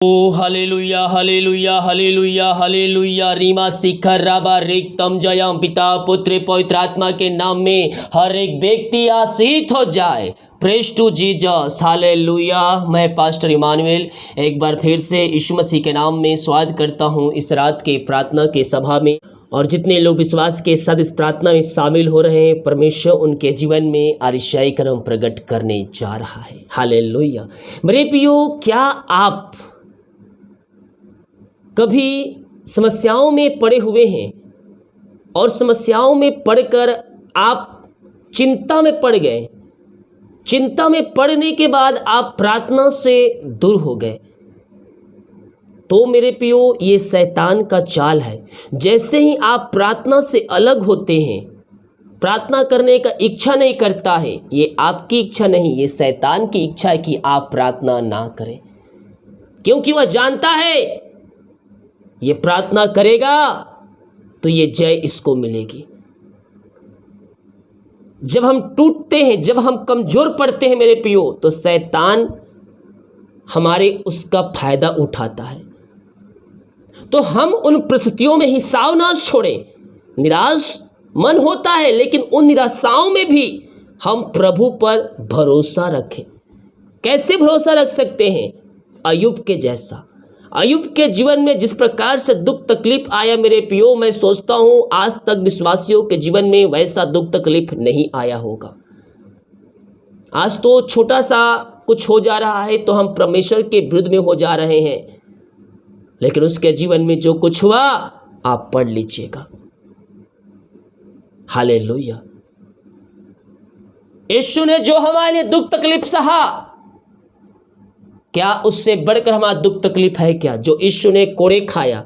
ओ hallelujah hallelujah hallelujah hallelujah. रीमा शिखर राबा रिक्तम जयम। पिता पुत्र पवित्र आत्मा के नाम में हर एक व्यक्ति आशीष हो जाए। Praise to Jesus hallelujah. मैं पास्टर इमानुएल एक बार फिर से यीशु मसीह के नाम में स्वागत करता हूं इस रात के प्रार्थना के सभा में। और जितने लोग विश्वास के साथ इस प्रार्थना में शामिल हो रहे हैं, परमेश्वर उनके जीवन में आरिशाई कर्म प्रकट करने जा रहा है। हालेलुया। मेरे प्रियो, क्या आप कभी समस्याओं में पड़े हुए हैं और समस्याओं में पड़कर आप चिंता में पड़ गए? चिंता में पड़ने के बाद आप प्रार्थना से दूर हो गए, तो मेरे प्रियो ये शैतान का चाल है। जैसे ही आप प्रार्थना से अलग होते हैं, प्रार्थना करने का इच्छा नहीं करता है, ये आपकी इच्छा नहीं, ये शैतान की इच्छा है कि आप प्रार्थना ना करें, क्योंकि वह जानता है ये प्रार्थना करेगा तो ये जय इसको मिलेगी। जब हम टूटते हैं, जब हम कमजोर पड़ते हैं मेरे प्रियो, तो शैतान हमारे उसका फायदा उठाता है। तो हम उन परिस्थितियों में हिसाब ना छोड़ें। निराश मन होता है, लेकिन उन निराशाओं में भी हम प्रभु पर भरोसा रखें। कैसे भरोसा रख सकते हैं? अय्यूब के जैसा। अय्यूब के जीवन में जिस प्रकार से दुख तकलीफ आया मेरे प्रियो, मैं सोचता हूं आज तक विश्वासियों के जीवन में वैसा दुख तकलीफ नहीं आया होगा। आज तो छोटा सा कुछ हो जा रहा है तो हम परमेश्वर के विरुद्ध में हो जा रहे हैं, लेकिन उसके जीवन में जो कुछ हुआ आप पढ़ लीजिएगा। हालेलुया। यीशु ने जो हमारे लिए दुख तकलीफ सहा, क्या उससे बढ़कर हमारा दुख तकलीफ है क्या? जो यीशु ने कोड़े खाया,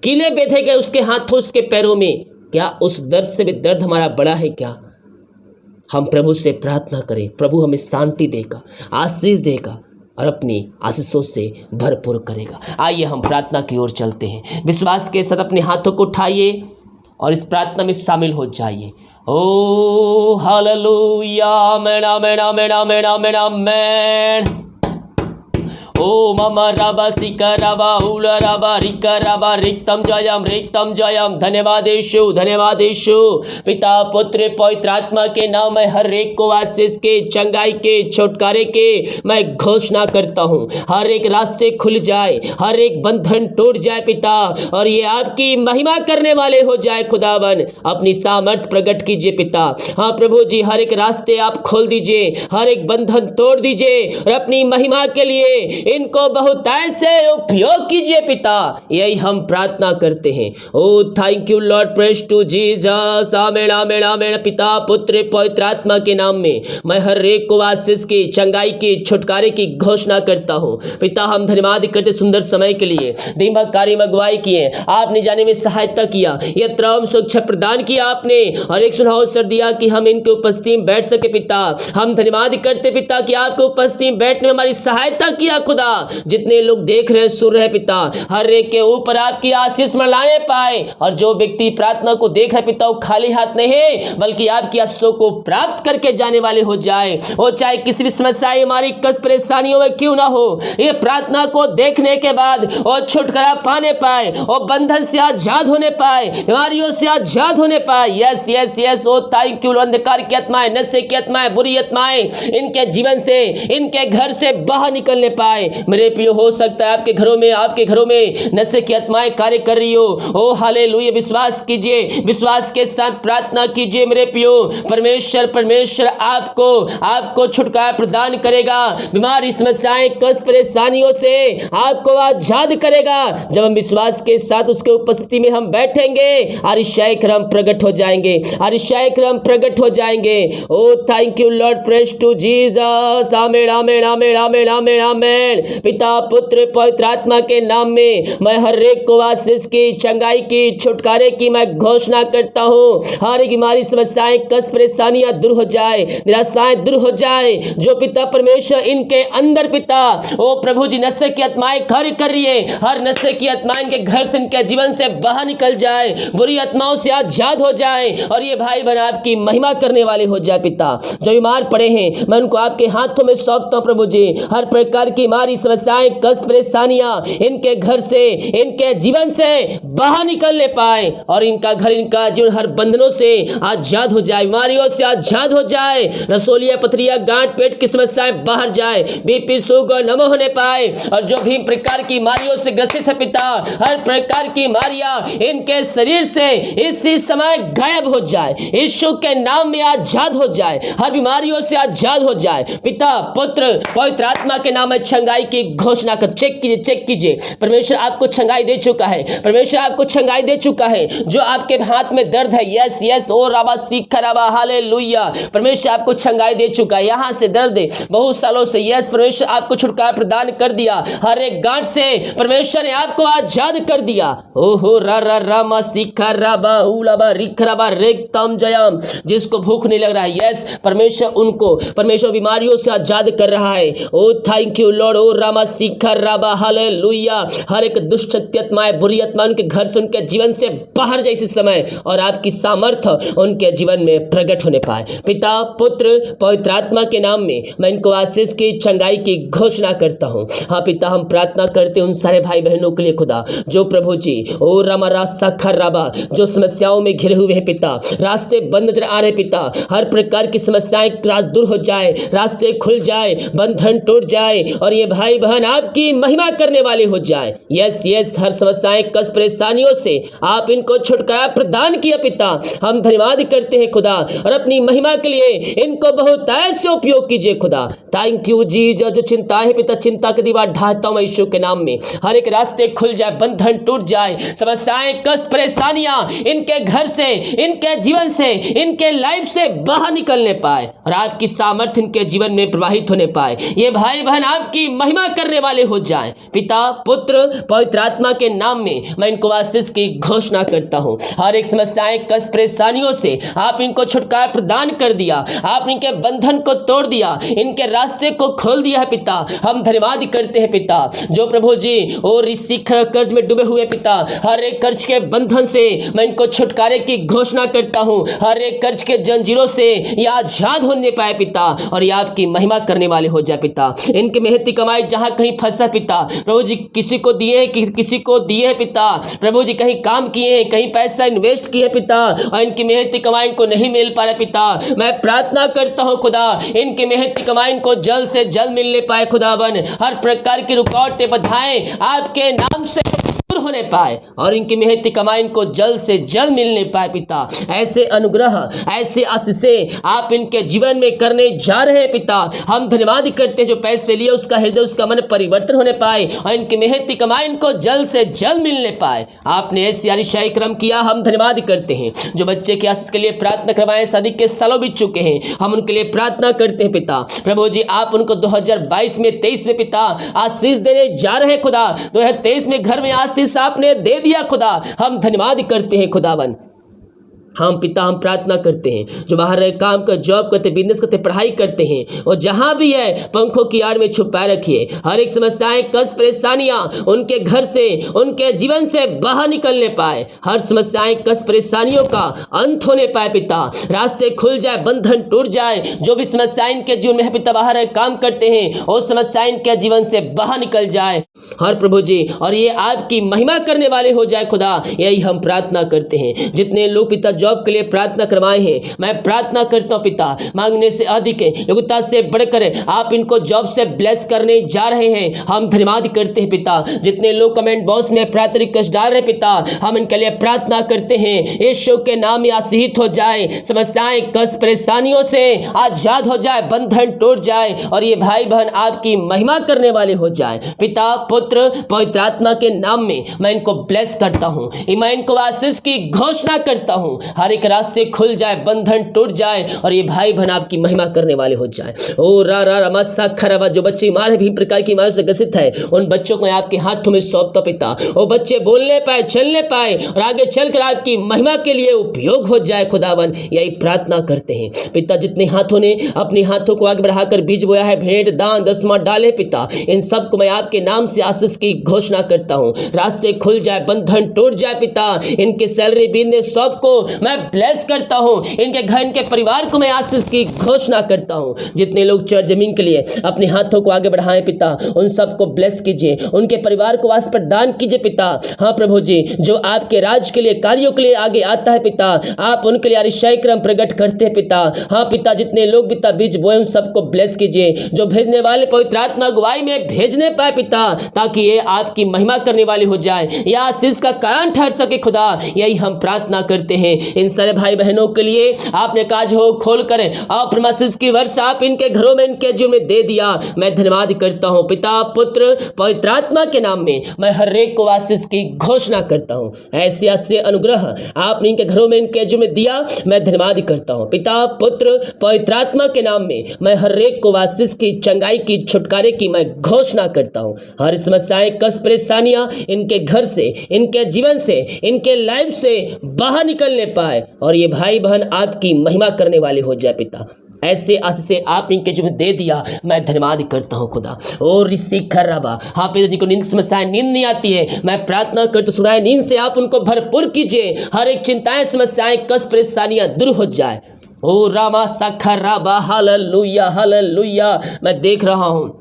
कीले बेधे गए उसके हाथों उसके पैरों में, क्या उस दर्द से भी दर्द हमारा बड़ा है क्या? हम प्रभु से प्रार्थना करें, प्रभु हमें शांति देगा, आशीष देगा और अपनी आशीषों से भरपूर करेगा। आइए हम प्रार्थना की ओर चलते हैं। विश्वास के साथ अपने हाथों को उठाइए और इस प्रार्थना में शामिल हो जाइए। ओ हालेलुया। मेरा मेरा मेरा मेरा मेरा मैन। ओ ममा राबा सिका राबा उला राबा रिका राबा रिक्तम जयम। धन्यवाद यीशु, धन्यवाद यीशु। पिता पुत्र पवित्र आत्मा के नाम में हर एक को आशीष के, चंगाई के, छुटकारे के मैं घोषणा करता हूँ। हर एक रास्ते खुल जाए, हर एक बंधन टूट जाए पिता, और ये आपकी महिमा करने वाले हो जाए। खुदावन अपनी सामर्थ प्रकट कीजिए पिता। हाँ प्रभु जी, हर एक रास्ते आप खोल दीजिए, हर एक बंधन तोड़ दीजिए और अपनी महिमा के लिए इनको बहुत ऐसे उपयोग कीजिए पिता। यही हम प्रार्थना करते हैं। ओ thank you Lord, praise to Jesus. मेरा मेरा मेरा पिता पुत्र पवित्र आत्मा के नाम में मैं हर एक को आशीष की, चंगाई की, छुटकारे की घोषणा करता हूँ पिता। हम धन्यवाद करते सुंदर समय के लिए, दिमाग कार्य में अगुवाई किए, आपने जाने में सहायता किया, यह त्राम सुरक्षा प्रदान किया आपने, और एक सुनाओ अवसर दिया कि हम इनके उपस्थिति में बैठ सके पिता। हम धन्यवाद करते पिता कि आपके उपस्थिति में बैठने में हमारी सहायता किया खुदा। जितने लोग देख रहे सुन रहे पिता, हर एक के ऊपर आपकी आशीष मनाए पाए, और जो व्यक्ति प्रार्थना को देख रहे पिता वो खाली हाथ नहीं है, बल्कि आपकी आशीषों को प्राप्त करके जाने वाले हो जाए। वो चाहे किसी भी समस्या हमारी कष्ट परेशानियों में क्यों ना हो, ये प्रार्थना को देखने के बाद वो छुटकारा पाने पाए, और बंधन से आजाद होने पाए, बीमारियों से आजाद होने पाए। Yes yes yes. Oh thank you. अंधकार की आत्माएं, नशे की आत्माएं, बुरी आत्माएं इनके जीवन से, इनके घर से बाहर निकलने पाए। मेरे प्रियो, हो सकता है आपके घरों में नशे की आत्माएं कार्य कर रही हो। ओ हालेलुया। विश्वास कीजिए, विश्वास के साथ प्रार्थना कीजिए मेरे प्रियो। परमेश्वर आपको छुटकारा प्रदान करेगा, बीमारी समस्याएं कष्ट परेशानियों से आपको आजाद करेगा। जब हम विश्वास के साथ उसके उपस्थिति में हम बैठेंगे, आरिशाई कर्म प्रकट हो जाएंगे, आरिशाई कर्म प्रकट हो जाएंगे। ओ thank you Lord, praise to Jesus. Amen amen amen amen amen amen. पिता पुत्र पवित्र आत्मा के नाम में मैं हर एक को आशीष की, चंगाई की, छुटकारे की मैं घोषणा करता हूँ। हर एक बीमारी समस्याएं कष्ट परेशानियां दूर हो जाए, निराशाएं दूर हो जाए। जो पिता परमेश्वर इनके अंदर पिता, ओ प्रभु जी, नशे की आत्माएं कार्य कर रही है, हर नशे की आत्माएं इनके घर से, इनके जीवन से बाहर निकल जाए, बुरी आत्माओं से आजाद हो जाए, और ये भाई बहन आपकी महिमा करने वाले हो जाए पिता। जो बीमार पड़े हैं मैं उनको आपके हाथों में सौंपता हूँ प्रभु जी। हर प्रकार की बीमारी, समस्याएं, कष्ट, परेशानियां इनके घर से, इनके जीवन से बाहर निकलने पाए और इनका घर, इनका जीवन हर बंधनों से आजाद हो जाए, बीमारियों से आजाद हो जाए, रसोलिया, पथरिया, गांठ, पेट की समस्याएं बाहर जाए, बीपी, शुगर न होने पाए और जो भी प्रकार की बीमारियों से ग्रसित है पिता, हर प्रकार की बीमारियां इनके शरीर से इसी समय गायब हो जाए, यीशु के नाम में आजाद हो जाए, हर बीमारियों से आजाद हो जाए। पिता, पुत्र, पवित्र आत्मा के नाम में चंगाई की घोषणा कर। चेक कीजिए, चेक कीजिए, परमेश्वर आपको चंगाई दे चुका है, परमेश्वर आपको चंगाई दे चुका है। जो आपके हाथ में दर्द है, यस यस, ओ राबा सीखा राबा, हालेलुया, परमेश्वर आपको चंगाई दे चुका है। यहाँ से दर्द है बहुत सालों से, यस, परमेश्वर आपको छुटकारा प्रदान कर दिया, हर एक गांठ से परमेश्वर ने आपको आजाद कर दिया। ओहो रा रा रामा सीखा राबा उलाबा रिखराबा रेक्तम जयम। जिसको भूख नहीं लग रहा है, यस, परमेश्वर उनको, परमेश्वर बीमारियों से आजाद कर रहा है। ओ थैंक यू लॉर्ड, ओ रामा सीखा राबा, हालेलुया। हर एक दुष्ट शक्ति, आत्माएं, बुरी आत्मा उनके घर से, उनके जीवन से बाहर जाए इस समय और आपकी सामर्थ्य उनके जीवन में प्रकट होने पाए। पिता, पुत्र, पवित्र आत्मा के नाम में मैं इनको आशीष की, चंगाई की घोषणा करता हूँ। हाँ पिता, हम प्रार्थना करते हैं उन सारे भाई बहनों के लिए खुदा जो प्रभु जी ओ रामा रासा राबा जो समस्याओं में घिरे हुए हैं पिता, रास्ते बंद नजर आ रहे पिता, हर प्रकार की समस्याएं दूर हो जाए, रास्ते खुल जाए, बंधन टूट जाए और ये भाई बहन आपकी महिमा करने वाले हो जाए। यस यस, हर समस्याएं, कष्ट, परेशानियों से आप इनको छुटकारा प्रदान किया पिता, हम धन्यवाद करते हैं खुदा और अपनी महिमा के लिए इनको बहुत ऐसे उपयोग कीजिए खुदा। थैंक यू जी। जो चिंता है पिता, चिंता की दीवार ढाता हूं यीशु के नाम में, हर एक रास्ते खुल जाए, बंधन टूट जाए, समस्याएं, कष्ट, परेशानियां इनके घर से, इनके जीवन से, इनके लाइफ से बाहर निकलने पाए और आपकी सामर्थ्य इनके जीवन में प्रवाहित होने पाए। ये भाई बहन आपकी महिमा करने वाले हो जाए। पिता, पुत्र, पवित्र आत्मा के नाम में मैं इनको आशीष की घोषणा करता हूं। हर एक समस्याएं, कष्ट, परेशानियों से आप इनको छुटकारा प्रदान कर दिया, आप इनके बंधन को तोड़ दिया, इनके रास्ते को खोल दिया है पिता। हम धन्यवाद करते हैं पिता जो प्रभु जी और इस शिखर कर्ज में डूबे हुए पिता, हर एक कर्ज के बंधन से मैं इनको छुटकारे की घोषणा करता हूं। हर एक कर्ज के जंजीरों से ये आजाद होने पाए पिता और ये आपकी महिमा करने वाले हो जाए पिता। इनकी मेहनती कमाई जहां कहीं फंसा पिता, प्रभु जी किसी को दिए हैं, किसी को दिए हैं पिता, प्रभु जी कहीं काम किए हैं, कहीं पैसा इन्वेस्ट किए पिता और इनकी मेहनती कमाई इनको नहीं मिल पा रहा पिता। मैं प्रार्थना करता हूं खुदा इनकी मेहनती कमाई इनको जल्द से जल्द मिलने पाए खुदावन। हर प्रकार की रुकावटें, बाधाएं आपके नाम से दूर होने पाए और इनकी मेहनती कमाई इनको जल्द से जल्द मिलने पाए पिता। ऐसे अनुग्रह, ऐसे आशीषें आप इनके जीवन में करने जा रहे हैं पिता। हम धन्यवाद करते हैं जो पैसे लिए उसका हृदय, उसका मन परिवर्तन होने पाए और इनकी मेहनती कमाई इनको जल्द से जल्द मिलने पाए। आपने ऐसी अरिशाई क्रम किया, हम धन्यवाद करते हैं। जो बच्चे के आशीष के लिए प्रार्थना करवाएं, शादी के सालों बीत चुके हैं, हम उनके लिए प्रार्थना करते हैं पिता। प्रभु जी आप उनको 2022 में 23 में पिता आशीष देने जा रहे हैं खुदा। 2023 में घर में आशीष आपने दे दिया खुदा, हम धन्यवाद करते हैं खुदावन। हम पिता, हम प्रार्थना करते हैं जो बाहर रहे, काम कर, जॉब करते, बिजनेस करते, पढ़ाई करते हैं और जहां भी है पंखों की आड़ में छुपाए रखिए। हर एक समस्याएं, कष्ट, परेशानियां उनके घर से, उनके जीवन से बाहर निकलने पाए। हर समस्याएं, कष्ट, परेशानियों का अंत होने पाए पिता, रास्ते खुल जाए, बंधन टूट जाए। जो भी समस्याएं इनके जीवन में है पिता, बाहर रहे, काम करते हैं और समस्याएं इनके जीवन से बाहर निकल जाए हर प्रभु जी, और ये आपकी महिमा करने वाले हो जाए खुदा। यही हम प्रार्थना करते हैं। जितने लोग पिता जॉब के लिए प्रार्थना करवाए हैं, मैं प्रार्थना करता हूं पिता मांगने से अधिक, योग्यता से बढ़कर आप इनको जॉब से ब्लेस करने जा रहे हैं। हम धन्यवाद करते हैं पिता। जितने लोग कमेंट बॉक्स में प्रार्थना रिक्वेस्ट डाल रहे पिता, हम इनके लिए प्रार्थना करते हैं। यीशु के नाम में आशीषित हो जाए, समस्याएं, कष्ट, परेशानियों से आजाद हो जाए, बंधन टूट जाए और ये भाई बहन आपकी महिमा करने वाले हो जाए। पिता, पुत्र, पवित्र आत्मा के नाम में मैं इनको ब्लेस करता हूं, मैं इनको आशीष की घोषणा करता हूं। हर एक रास्ते खुल जाए, बंधन टूट जाए और ये भाई बहन आपकी महिमा करने वाले हो जाए। ओ रा रा रमा सा खराबा, जो बच्चे बीमार है, विभिन्न प्रकार की बीमारियों से ग्रसित है, उन बच्चों को आपके हाथों में सौंपता पिता। वो बच्चे बोलने पाए, चलने पाए और आगे चलकर आपकी महिमा के लिए उपयोग हो जाए खुदावन। यही प्रार्थना करते हैं पिता। जितने हाथों ने अपने हाथों को आगे बढ़ाकर बीज बोया है, भेंट, दान, दसवां डाले पिता, इन सबको मैं आपके नाम से ऐसी आशीष की घोषणा करता हूँ। रास्ते खुल जाए, बंधन टूट जाए पिता। इनके सैलरी बिजनेस सबको मैं ब्लेस करता हूँ। इनके घर, इनके परिवार को मैं आशीष की घोषणा करता हूँ। जितने लोग चर्च जमीन के लिए अपने हाथों को आगे बढ़ाएं पिता, उन सबको ब्लेस कीजिए, उनके परिवार को आस पर दान कीजिए पिता। हाँ प्रभु जी, जो आपके राज के लिए, कार्यों के लिए आगे आता है पिता, आप उनके लिए अतिशय क्रम प्रकट करते हैं पिता। हाँ पिता, जितने लोग पिता बीज बोए उन सबको ब्लेस कीजिए। जो भेजने वाले पवित्र आत्मा अगुवाई में भेजने पाए पिता, ताकि ये आपकी महिमा करने वाली हो जाए, या आशीष का कारण ठहर सके खुदा। यही हम प्रार्थना करते हैं इन सारे भाई बहनों के लिए। आपने काज हो खोल कर आप आशीष की वर्षा आप इनके घरों में, इनके जीवन में दे दिया। मैं धन्यवाद करता हूँ पिता, पुत्र, पवित्र आत्मा के नाम में मैं हर एक को आशीष की घोषणा करता हूँ। ऐसे अनुग्रह आपने इनके घरों में, इनके जीवन में दिया, मैं धन्यवाद करता हूँ पिता, पुत्र, पवित्र आत्मा के नाम में मैं हर एक को आशीष की, चंगाई की, छुटकारे की मैं घोषणा करता हूँ। हर समस्याएं, कष्ट, परेशानियां इनके घर से, इनके जीवन से, इनके लाइफ से बाहर निकलने पाए और ये भाई बहन आपकी महिमा करने वाले हो जाए पिता। ऐसे आशीष से आप इनके जीवन दे दिया, मैं धन्यवाद करता हूँ खुदा। और ऋषि खर्राबा, हाँ पिता जी को नींद समस्याएं, नींद नहीं आती है, मैं प्रार्थना करता सुनाए, नींद से आप उनको भरपूर कीजिए। हर एक चिंताएं, समस्याएं, कष्ट, परेशानियां दूर हो जाए। ओ रामा सखराबा, हालेलुया हालेलुया। मैं देख रहा हूँ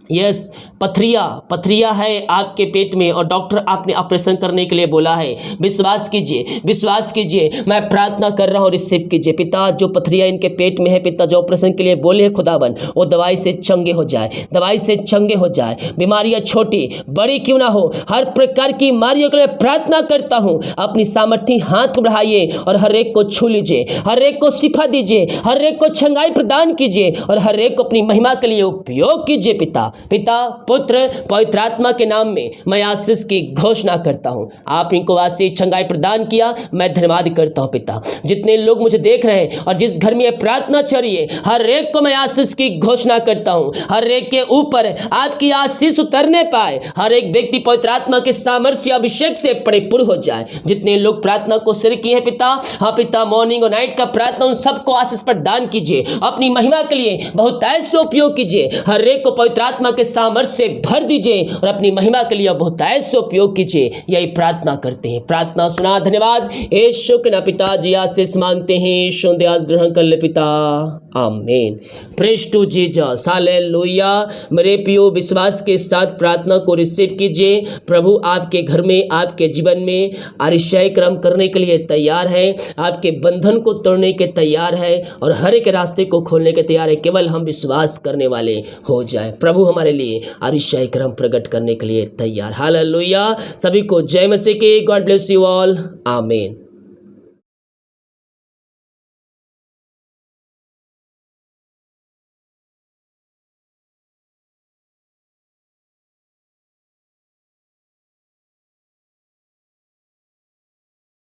यस, पथरिया है आपके पेट में और डॉक्टर आपने ऑपरेशन करने के लिए बोला है। विश्वास कीजिए, विश्वास कीजिए। मैं प्रार्थना कर रहा हूँ, रिसीव कीजिए पिता। जो पथरिया इनके पेट में है पिता, जो ऑपरेशन के लिए बोले हैं खुदावन, वो दवाई से चंगे हो जाए, दवाई से चंगे हो जाए। बीमारियां छोटी बड़ी क्यों ना हो, हर प्रकार की बीमारियों के लिए प्रार्थना करता हूँ। अपनी सामर्थ्य हाथ बढ़ाइए और हर एक को छू लीजिए, हर एक को शिफा दीजिए, हर एक को चंगाई प्रदान कीजिए और हर एक को अपनी महिमा के लिए उपयोग कीजिए पिता। पिता, पुत्र, पवित्र आत्मा के नाम में मैं आशीष की घोषणा करता हूं। आप इनको आशीष, चंगाई प्रदान किया, मैं धन्यवाद करता हूं पिता। जितने लोग मुझे देख रहे हैं और जिस घर में ये प्रार्थना चल रही है, हर एक को मैं आशीष की घोषणा करता हूं। हर एक के ऊपर आपकी आशीष उतरने पाए, हर एक व्यक्ति पवित्र आत्मा के सामर्थ्य अभिषेक से परिपूर्ण हो जाए। जितने लोग प्रार्थना को सिर किए हैं पिता, हाँ पिता, मॉर्निंग और नाइट का प्रार्थना, उन सबको आशीष प्रदान कीजिए। अपनी महिमा के लिए बहुत ऐसे उपयोग कीजिए। हर एक को पवित्र आत्मा के सामर्थ्य से भर दीजिए और अपनी महिमा के लिए बहुत ऐसे उपयोग कीजिए। यही प्रार्थना करते हैं, प्रार्थना सुना। धन्यवाद यीशु के नाम पिताजी, आशीष मांगते हैं, यीशु दयास ग्रहण कर ले पिता, आमीन। Praise to Jesus, hallelujah. मेरे प्रियो, विश्वास के साथ प्रार्थना को रिसीव कीजिए। प्रभु आपके घर में, आपके जीवन में आश्चर्य कर्म करने के लिए तैयार है, आपके बंधन को तोड़ने के तैयार है और हर एक रास्ते को खोलने के तैयार है। केवल हम विश्वास करने वाले हो जाए। प्रभु हमारे लिए आश्चर्य कर्म प्रकट करने के लिए तैयार। हालेलुया। सभी को जय मसीह की। गॉड ब्लेस यू ऑल, आमीन।